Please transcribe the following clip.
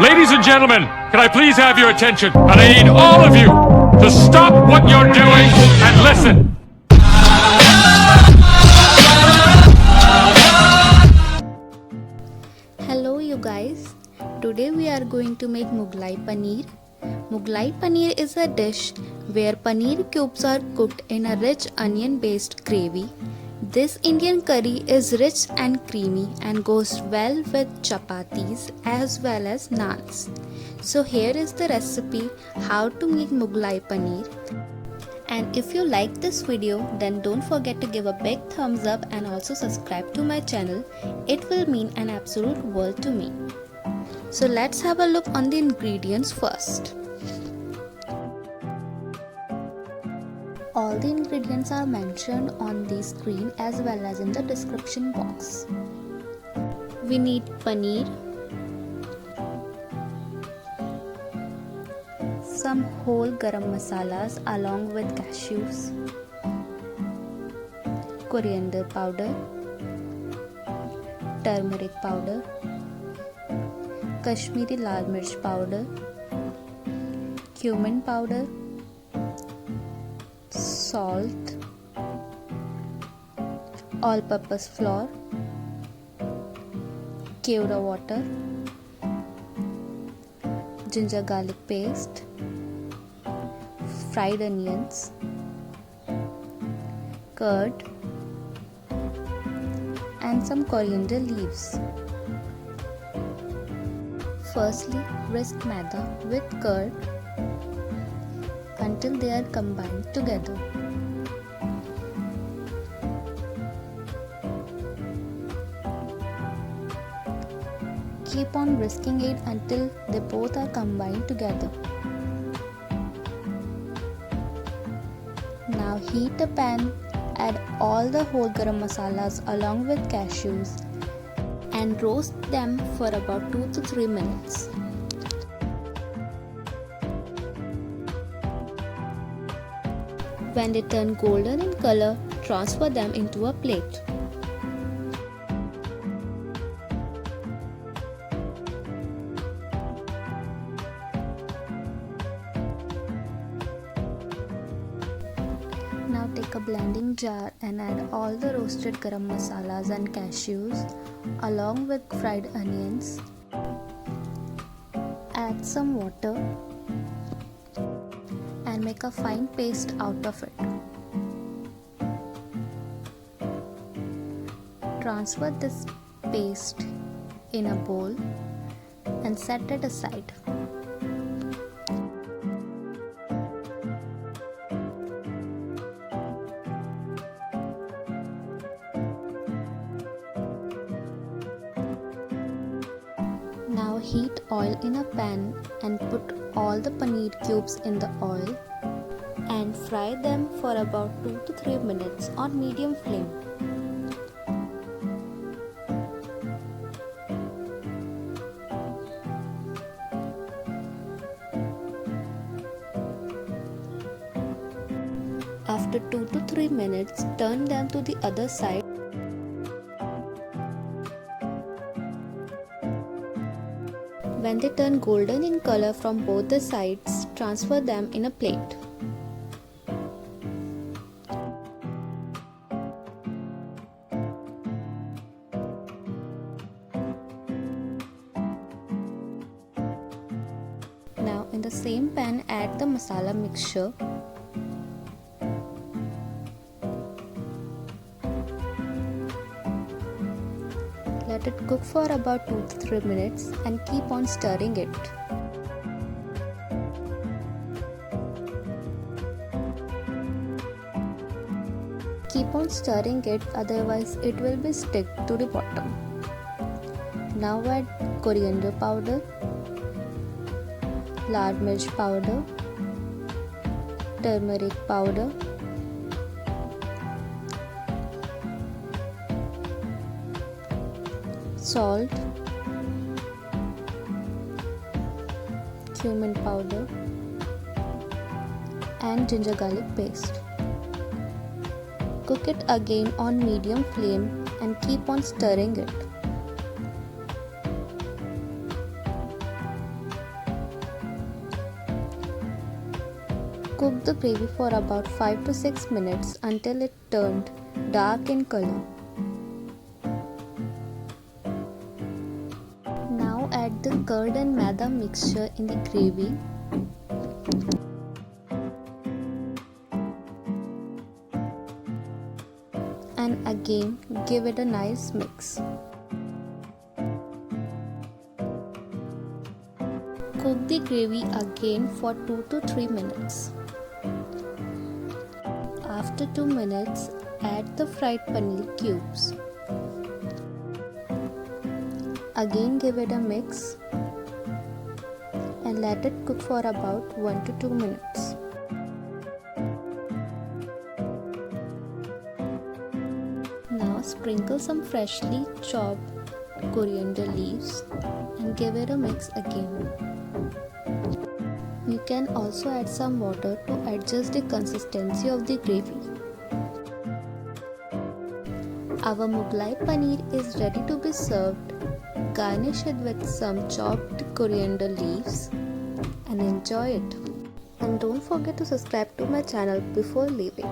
Ladies and gentlemen, can I please have your attention? And I need all of you to stop what you're doing and listen. Hello you guys. Today we are going to make Mughlai Paneer. Mughlai Paneer is a dish where paneer cubes are cooked in a rich onion based gravy. This Indian curry is rich and creamy and goes well with chapatis as well as naans. So here is the recipe how to make Mughlai Paneer. And if you like this video, then don't forget to give a big thumbs up and also subscribe to my channel. It will mean an absolute world to me. So let's have a look on the ingredients first. All the ingredients are mentioned on the screen as well as in the description box. We need paneer, some whole garam masalas along with cashews, coriander powder, turmeric powder, Kashmiri lal mirch powder, cumin powder, salt, all-purpose flour, Keora water, ginger garlic paste, fried onions, curd, and some coriander leaves. Firstly, whisk maida with curd until they are combined together. Keep on whisking it until they both are combined together. Now heat a pan, add all the whole garam masalas along with cashews and roast them for about 2 to 3 minutes. When they turn golden in color, transfer them into a plate. Now take a blending jar and add all the roasted garam masalas and cashews along with fried onions. Add some water and make a fine paste out of it. Transfer this paste in a bowl and set it aside. Now heat oil in a pan and put all the paneer cubes in the oil and fry them for about 2 to 3 minutes on medium flame. After 2 to 3 minutes, turn them to the other side. When they turn golden in color from both the sides, transfer them in a plate. Now in the same pan, add the masala mixture. Let it cook for about 2 to 3 minutes and keep on stirring it. Keep on stirring it, otherwise it will be stick to the bottom. Now add coriander powder, lal mirch powder, turmeric powder, salt, cumin powder and ginger garlic paste. Cook it again on medium flame and keep on stirring it. Cook the gravy for about 5 to 6 minutes until it turned dark in color. Now add the curd and maida mixture in the gravy. And again give it a nice mix. Cook the gravy again for 2 to 3 minutes. After 2 minutes, add the fried paneer cubes. Again give it a mix and let it cook for about 1 to 2 minutes. Now sprinkle some freshly chopped coriander leaves and give it a mix again. You can also add some water to adjust the consistency of the gravy. Our Mughlai Paneer is ready to be served. Garnish it with some chopped coriander leaves and enjoy it. And don't forget to subscribe to my channel before leaving.